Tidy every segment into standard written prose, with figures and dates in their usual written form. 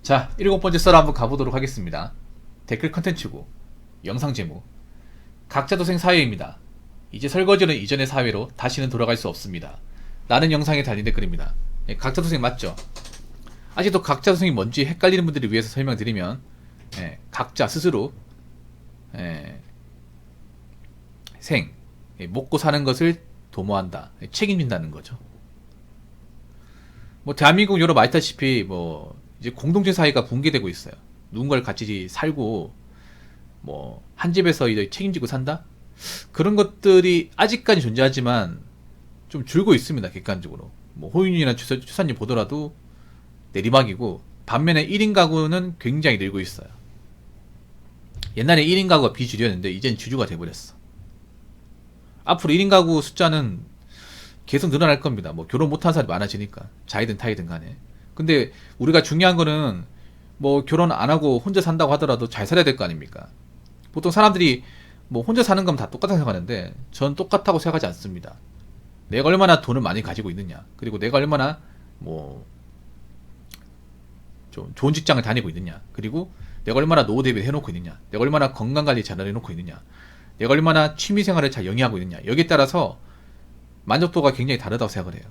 자, 7번째 썰 한번 가보도록 하겠습니다. 댓글 컨텐츠고 영상 제목 각자 도생 사회입니다. 이제 설거지는 이전의 사회로 다시는 돌아갈 수 없습니다. 라는 영상에 달린 댓글입니다. 예, 각자 도생 맞죠? 아직도 각자 도생이 뭔지 헷갈리는 분들을 위해서 설명드리면 각자 스스로 먹고 사는 것을 도모한다, 책임진다는 거죠. 뭐 대한민국 여러분 알다시피 뭐 이제 공동체 사회가 붕괴되고 있어요. 누군가를 같이 살고 뭐 한 집에서 이제 책임지고 산다? 그런 것들이 아직까지 존재하지만 좀 줄고 있습니다. 객관적으로. 뭐 호인이나 추산지 보더라도 내리막이고, 반면에 1인 가구는 굉장히 늘고 있어요. 옛날에 1인 가구가 비주류였는데 이젠 주류가 돼버렸어. 앞으로 1인 가구 숫자는 계속 늘어날 겁니다. 뭐 결혼 못한 사람이 많아지니까, 자이든 타이든 간에. 근데 우리가 중요한 거는 뭐 결혼 안 하고 혼자 산다고 하더라도 잘 살아야 될 거 아닙니까? 보통 사람들이 뭐 혼자 사는 건 다 똑같다고 생각하는데 전 똑같다고 생각하지 않습니다. 내가 얼마나 돈을 많이 가지고 있느냐, 그리고 내가 얼마나 뭐 좀 좋은 직장을 다니고 있느냐, 그리고 내가 얼마나 노후 대비를 해놓고 있느냐, 내가 얼마나 건강관리 잘 해놓고 있느냐, 내가 얼마나 취미생활을 잘 영위하고 있느냐, 여기에 따라서 만족도가 굉장히 다르다고 생각을 해요.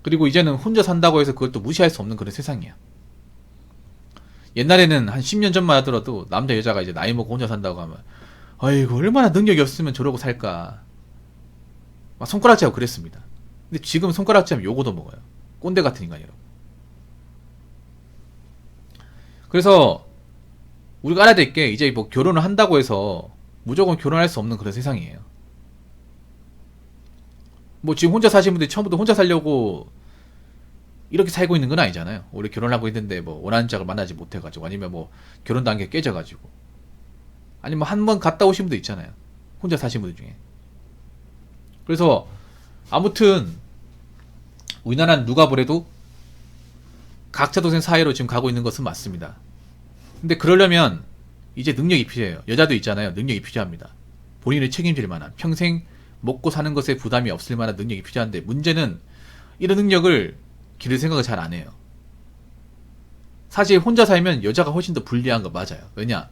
그리고 이제는 혼자 산다고 해서 그걸 또 무시할 수 없는 그런 세상이야. 옛날에는 한 10년 전만 하더라도 남자 여자가 이제 나이 먹고 혼자 산다고 하면 아이고 얼마나 능력이 없으면 저러고 살까, 막 손가락질하고 그랬습니다. 근데 지금 손가락질하면 요거도 먹어요. 꼰대 같은 인간이라고. 그래서 우리가 알아야 될 게, 이제 뭐 결혼을 한다고 해서 무조건 결혼할 수 없는 그런 세상이에요. 뭐 지금 혼자 사시는 분들이 처음부터 혼자 살려고 이렇게 살고 있는 건 아니잖아요. 우리 결혼하고 있는데 뭐 원하는 짝을 만나지 못해가지고, 아니면 뭐 결혼 단계 깨져가지고, 아니면 한 번 갔다 오신 분도 있잖아요. 혼자 사신 분들 중에. 그래서 아무튼 우리나라는 누가 보래도 각자 도생 사회로 지금 가고 있는 것은 맞습니다. 근데 그러려면 이제 능력이 필요해요. 여자도 있잖아요. 능력이 필요합니다. 본인을 책임질 만한, 평생 먹고 사는 것에 부담이 없을 만한 능력이 필요한데, 문제는 이런 능력을 기를 생각을 잘 안 해요. 사실 혼자 살면 여자가 훨씬 더 불리한 거 맞아요. 왜냐?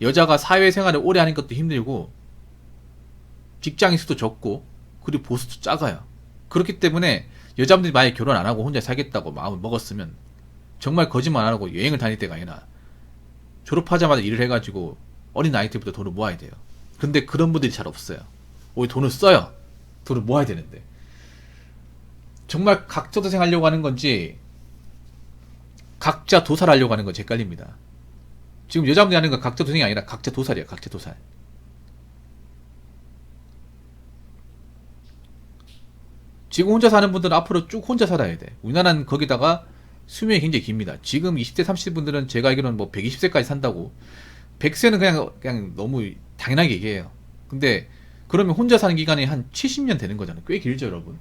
여자가 사회생활을 오래 하는 것도 힘들고, 직장인 수도 적고, 그리고 보수도 작아요. 그렇기 때문에 여자분들이 만약에 결혼 안 하고 혼자 살겠다고 마음을 먹었으면 정말 거짓말 안 하고 여행을 다닐 때가 아니라 졸업하자마자 일을 해가지고 어린 나이 때부터 돈을 모아야 돼요. 근데 그런 분들이 잘 없어요. 오히려 돈을 써요. 돈을 모아야 되는데. 정말 각자 도생하려고 하는 건지 각자 도살하려고 하는 건지 헷갈립니다. 지금 여자분들이 하는 건 각자 도생이 아니라 각자 도살이에요. 각자 도살. 지금 혼자 사는 분들은 앞으로 쭉 혼자 살아야 돼. 우리나라는 거기다가 수명이 굉장히 깁니다. 지금 20대 30대 분들은 제가 알기로는 뭐 120세까지 산다고. 100세는 그냥 너무 당연하게 얘기해요. 근데 그러면 혼자 사는 기간이 한 70년 되는 거잖아요. 꽤 길죠, 여러분.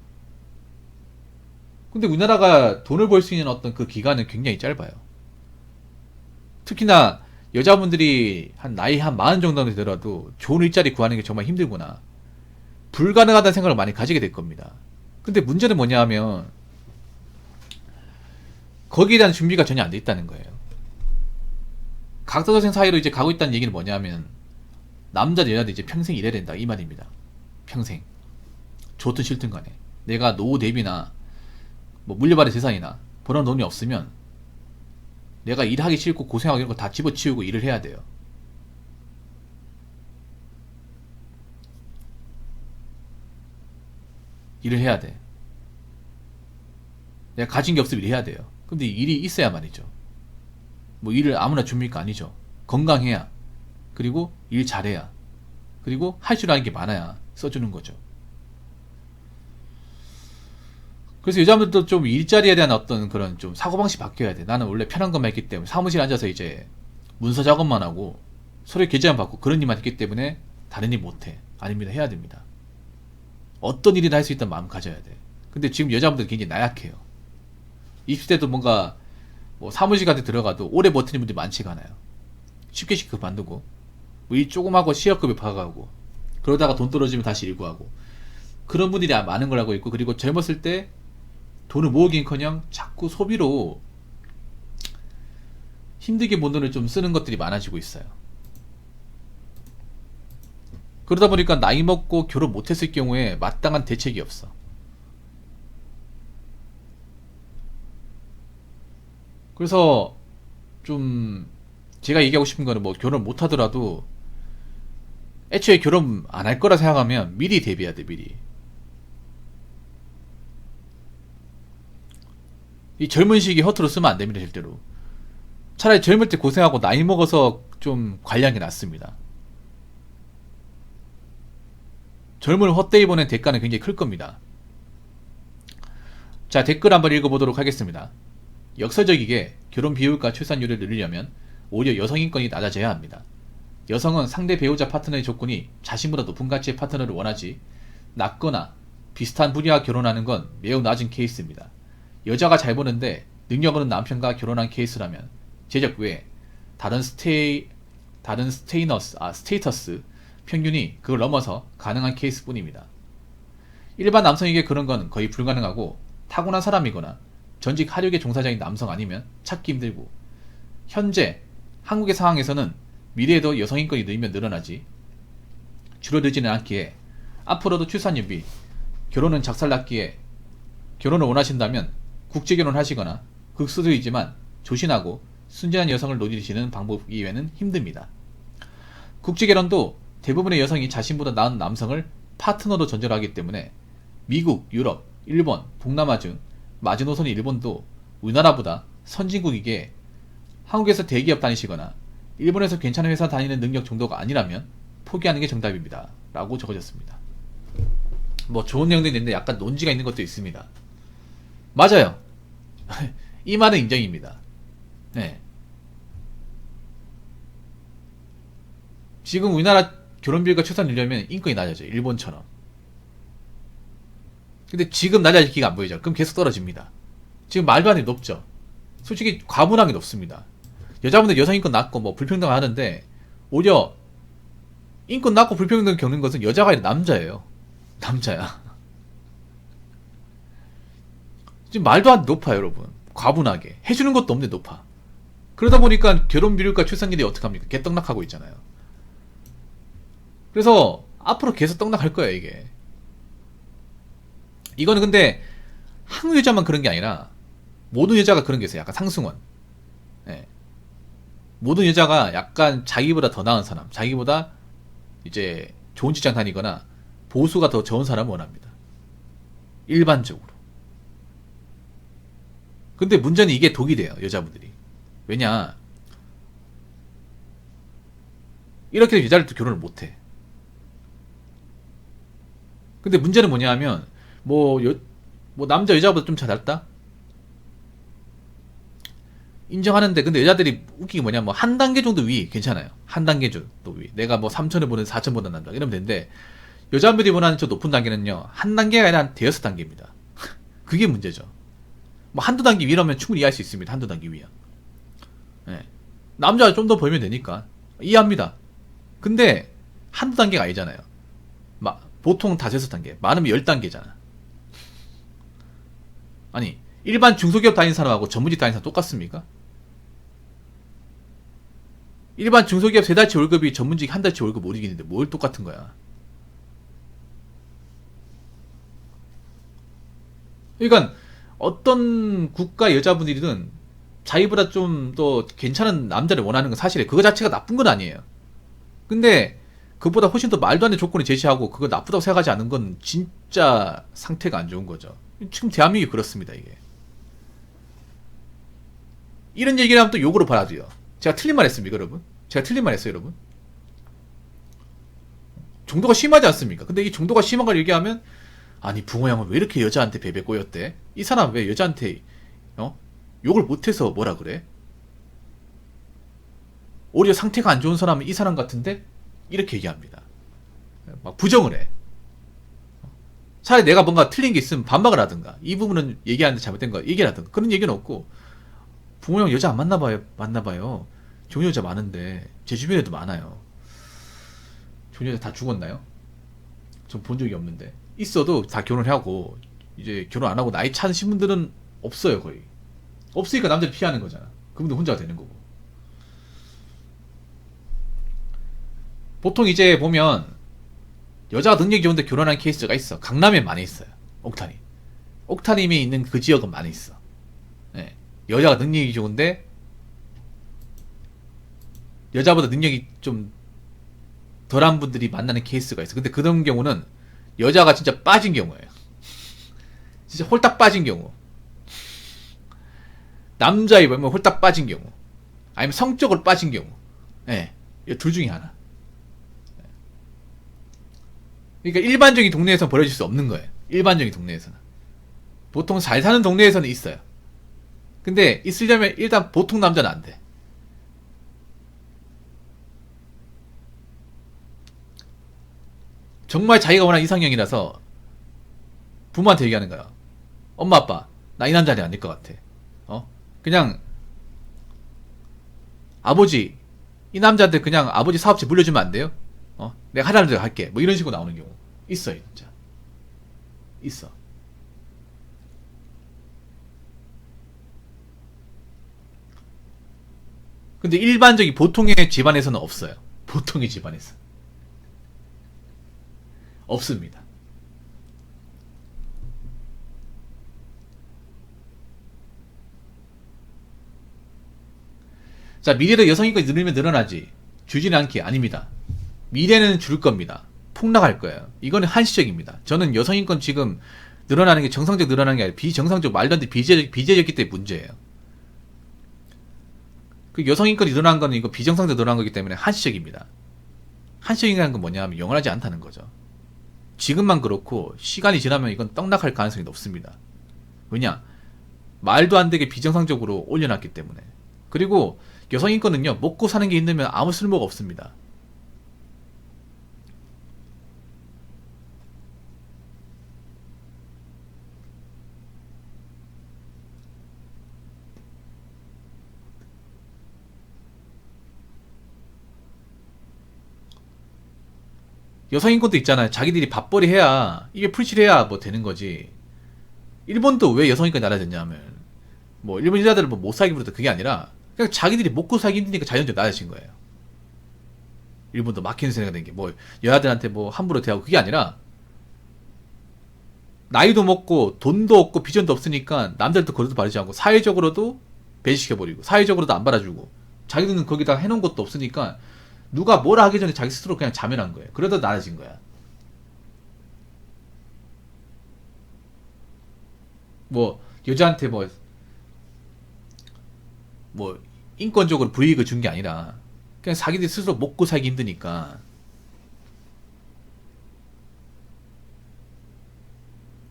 근데 우리나라가 돈을 벌 수 있는 어떤 그 기간은 굉장히 짧아요. 특히나 여자분들이 한 나이 한 40 정도 되더라도 좋은 일자리 구하는 게 정말 힘들구나, 불가능하다는 생각을 많이 가지게 될 겁니다. 근데 문제는 뭐냐 하면 거기에 대한 준비가 전혀 안 돼 있다는 거예요. 각자 도생 사이로 이제 가고 있다는 얘기는 뭐냐면, 남자도 여자도 이제 평생 일해야 된다, 이 말입니다. 평생. 좋든 싫든 간에. 내가 노후 대비나 뭐 물려받은 재산이나 벌어놓은 돈이 없으면 내가 일하기 싫고 고생하고 이런 거 다 집어치우고 일을 해야 돼요. 일을 해야 돼. 내가 가진 게 없으면 일해야 돼요. 근데 일이 있어야 말이죠. 뭐 일을 아무나 줍니까? 아니죠. 건강해야, 그리고 일 잘해야, 그리고 할 줄 아는 게 많아야 써주는 거죠. 그래서 여자분들도 좀 일자리에 대한 어떤 그런 좀 사고방식 바뀌어야 돼. 나는 원래 편한 것만 했기 때문에 사무실에 앉아서 이제 문서 작업만 하고 서류 계좌만 받고 그런 일만 했기 때문에 다른 일 못해. 아닙니다. 해야 됩니다. 어떤 일이나 할 수 있다는 마음 가져야 돼. 근데 지금 여자분들 굉장히 나약해요. 20대도 뭔가 뭐 사무실 같은 데 들어가도 오래 버티는 분들이 많지가 않아요. 쉽게 그만두고 뭐 일 조금 하고 시력급여 봐가고, 그러다가 돈 떨어지면 다시 일구 하고, 그런 분들이 많은 걸 알고 있고, 그리고 젊었을 때 돈을 모으긴커녕 자꾸 소비로 힘들게 본 돈을 좀 쓰는 것들이 많아지고 있어요. 그러다 보니까 나이 먹고 결혼 못했을 경우에 마땅한 대책이 없어. 그래서 좀 제가 얘기하고 싶은 거는 뭐 결혼 못하더라도 애초에 결혼 안 할 거라 생각하면 미리 대비해야 돼, 미리. 이 젊은 시기 허투루 쓰면 안 됩니다, 절대로. 차라리 젊을 때 고생하고 나이 먹어서 좀 관리하는 게 낫습니다. 젊음을 헛되이 보낸 대가는 굉장히 클 겁니다. 자, 댓글 한번 읽어보도록 하겠습니다. 역설적이게 결혼 비율과 출산율을 늘리려면 오히려 여성 인권이 낮아져야 합니다. 여성은 상대 배우자 파트너의 조건이 자신보다 높은 가치의 파트너를 원하지 낮거나 비슷한 분야와 결혼하는 건 매우 낮은 케이스입니다. 여자가 잘 버는데 능력 없는 남편과 결혼한 케이스라면 제적 외에 다른 스테이터스 평균이 그걸 넘어서 가능한 케이스뿐입니다. 일반 남성에게 그런 건 거의 불가능하고 타고난 사람이거나 전직 하류계 종사자인 남성 아니면 찾기 힘들고 현재 한국의 상황에서는 미래에도 여성 인권이 늘면 늘어나지 줄어들지는 않기에 앞으로도 출산율이 결혼은 작살났기에 결혼을 원하신다면 국제결혼 하시거나 극소수이지만 조신하고 순진한 여성을 노리시는 방법 이외에는 힘듭니다. 국제결혼도 대부분의 여성이 자신보다 나은 남성을 파트너로 전제하기 때문에 미국, 유럽, 일본, 동남아 중 마지노선인 일본도 우리나라보다 선진국이기에 한국에서 대기업 다니시거나 일본에서 괜찮은 회사 다니는 능력 정도가 아니라면 포기하는 게 정답입니다. 라고 적어졌습니다. 뭐 좋은 내용도 있는데 약간 논지가 있는 것도 있습니다. 맞아요. 이 말은 인정입니다. 네. 지금 우리나라 결혼비율과 출산율이면 인권이 낮아져요. 일본처럼. 근데 지금 낮아질 기가 안 보이죠. 그럼 계속 떨어집니다. 지금 말도 안 돼 높죠. 솔직히 과분하게 높습니다. 여자분들 여성 인권 낮고 뭐 불평등 하는데 오히려 인권 낮고 불평등 겪는 것은 여자가 아니라 남자예요. 남자야. 지금 말도 안 돼 높아요, 여러분. 과분하게 해주는 것도 없는데 높아. 그러다 보니까 결혼 비율과 출산율이 어떡합니까? 개떡락하고 있잖아요. 그래서 앞으로 계속 떡락할 거예요, 이게. 이거는 근데 한국 여자만 그런 게 아니라 모든 여자가 그런 게 있어요. 약간 상승원. 네. 모든 여자가 약간 자기보다 더 나은 사람, 자기보다 이제 좋은 직장 다니거나 보수가 더 좋은 사람을 원합니다. 일반적으로. 근데 문제는 이게 독이 돼요, 여자분들이. 왜냐, 이렇게 해서 여자를 또 결혼을 못해. 근데 문제는 뭐냐 하면 뭐 남자 여자보다 좀 잘 낫다? 인정하는데 근데 여자들이 웃기게 뭐냐 뭐 한 단계 정도 위 괜찮아요. 한 단계 정도 위. 내가 뭐 3천을 보는 4천보다 난다 이러면 되는데 여자분들이 원하는 저 높은 단계는요 한 단계가 아니라 한 대여섯 단계입니다. 그게 문제죠. 뭐 한두 단계 위라면 충분히 이해할 수 있습니다. 한두 단계 위야. 네. 남자가 좀 더 벌면 되니까 이해합니다. 근데 한두 단계가 아니잖아요. 보통 다섯 단계, 많으면 10단계잖아. 아니 일반 중소기업 다니는 사람하고 전문직 다니는 사람 똑같습니까? 일반 중소기업 3달치 월급이 전문직 한 달치 월급 못 이기는데 뭘 똑같은 거야. 그러니까 어떤 국가 여자분들이든 자기보다 좀 더 괜찮은 남자를 원하는 건 사실이에요. 그거 자체가 나쁜 건 아니에요. 근데 그보다 훨씬 더 말도 안 되는 조건을 제시하고 그거 나쁘다고 생각하지 않은 건 진짜 상태가 안 좋은 거죠. 지금 대한민국이 그렇습니다, 이게. 이런 얘기를 하면 또 욕으로 받아줘요. 제가 틀린 말 했습니까, 여러분? 제가 틀린 말 했어요, 여러분? 정도가 심하지 않습니까? 근데 이 정도가 심한 걸 얘기하면 아니 붕어 양은 왜 이렇게 여자한테 베베 꼬였대? 이 사람 왜 여자한테 욕을 못해서 뭐라 그래? 오히려 상태가 안 좋은 사람은 이 사람 같은데 이렇게 얘기합니다. 막 부정을 해. 차라리 내가 뭔가 틀린 게 있으면 반박을 하든가 이 부분은 얘기하는데 잘못된 거 얘기를 하든가 그런 얘기는 없고 붕어 형 여자 안 만나봐요. 만나봐요. 좋은 여자 많은데 제 주변에도 많아요. 좋은 여자 다 죽었나요? 전 본 적이 없는데 있어도 다 결혼을 하고 이제 결혼 안 하고 나이 차신 분들은 없어요. 거의 없으니까 남자를 피하는 거잖아. 그분들 혼자가 되는 거고 보통 이제 보면 여자가 능력이 좋은데 결혼한 케이스가 있어. 강남에 많이 있어요. 옥타님. 옥타님이 있는 그 지역은 많이 있어. 예. 여자가 능력이 좋은데 여자보다 능력이 좀 덜한 분들이 만나는 케이스가 있어. 근데 그런 경우는 여자가 진짜 빠진 경우예요. 진짜 홀딱 빠진 경우. 남자에 보면 홀딱 빠진 경우. 아니면 성적으로 빠진 경우. 예. 이 둘 중에 하나. 그러니까 일반적인 동네에서는 벌어질 수 없는 거예요. 일반적인 동네에서는. 보통 잘 사는 동네에서는 있어요. 근데 있으려면 일단 보통 남자는 안 돼. 정말 자기가 원하는 이상형이라서 부모한테 얘기하는 거야. 엄마 아빠 나 이 남자는 아닐 것 같아. 그냥 아버지 이 남자한테 그냥 아버지 사업체 물려주면 안 돼요? 내가 하라는 대로 할게. 뭐 이런 식으로 나오는 경우 있어요. 진짜 있어. 근데 일반적인 보통의 집안에서는 없어요. 보통의 집안에서 없습니다. 자, 미래도 여성인권이 늘면 늘어나지 줄지는 않기 아닙니다. 미래는 줄 겁니다. 폭락할 거예요. 이거는 한시적입니다. 저는 여성인권 지금 늘어나는 게 정상적 늘어나는 게 아니라 비정상적 말도 안 돼 비제적이기 때문에 문제예요. 그 여성인권이 늘어난 거는 이거 비정상적 늘어난 거기 때문에 한시적입니다. 한시적이라는 건 뭐냐 하면 영원하지 않다는 거죠. 지금만 그렇고 시간이 지나면 이건 떡락할 가능성이 높습니다. 왜냐? 말도 안 되게 비정상적으로 올려놨기 때문에. 그리고 여성인권은요, 먹고 사는 게 있으면 아무 쓸모가 없습니다. 여성인권도 있잖아요. 자기들이 밥벌이 해야, 이게 풀칠해야 뭐 되는 거지. 일본도 왜 여성인권이 나라졌냐면, 뭐, 일본 여자들을 뭐 못 살게 부르다 그게 아니라, 그냥 자기들이 먹고 살기 힘드니까 자연적으로 나아진 거예요. 일본도 막히는 세대가 된 게, 뭐, 여자들한테 뭐 함부로 대하고 그게 아니라, 나이도 먹고, 돈도 없고, 비전도 없으니까, 남들도 거리도 바르지 않고, 사회적으로도 배제시켜버리고, 사회적으로도 안 받아주고, 자기들은 거기다 해놓은 것도 없으니까, 누가 뭐라 하기 전에 자기 스스로 그냥 자멸한 거예요. 그러다 나아진 거야. 뭐, 여자한테 뭐, 인권적으로 불이익을 준 게 아니라, 그냥 자기들 스스로 먹고 살기 힘드니까,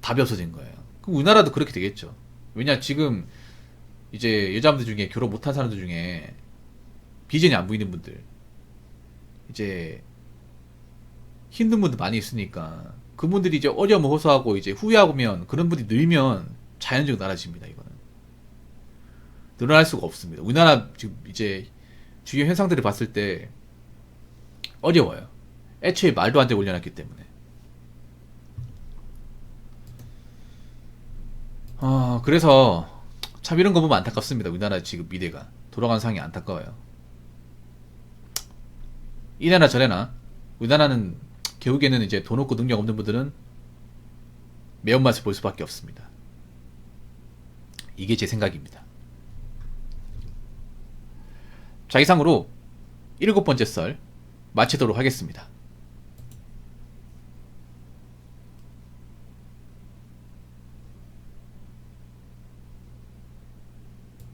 답이 없어진 거예요. 그럼 우리나라도 그렇게 되겠죠. 왜냐, 지금, 이제 여자분들 중에 결혼 못한 사람들 중에, 비전이 안 보이는 분들, 이제, 힘든 분들 많이 있으니까, 그분들이 이제 어려움 호소하고 이제 후회하면, 그런 분들이 늘면, 자연적으로 나아집니다, 이거는. 늘어날 수가 없습니다. 우리나라 지금 이제 주요 현상들을 봤을 때 어려워요. 애초에 말도 안 되게 올려놨기 때문에. 그래서 참 이런 거 보면 안타깝습니다. 우리나라 지금 미래가 돌아가는 상황이 안타까워요. 이래나 저래나 우리나라는 결국에는 이제 돈 없고 능력 없는 분들은 매운맛을 볼 수밖에 없습니다. 이게 제 생각입니다. 자, 이상으로 7번째 썰 마치도록 하겠습니다.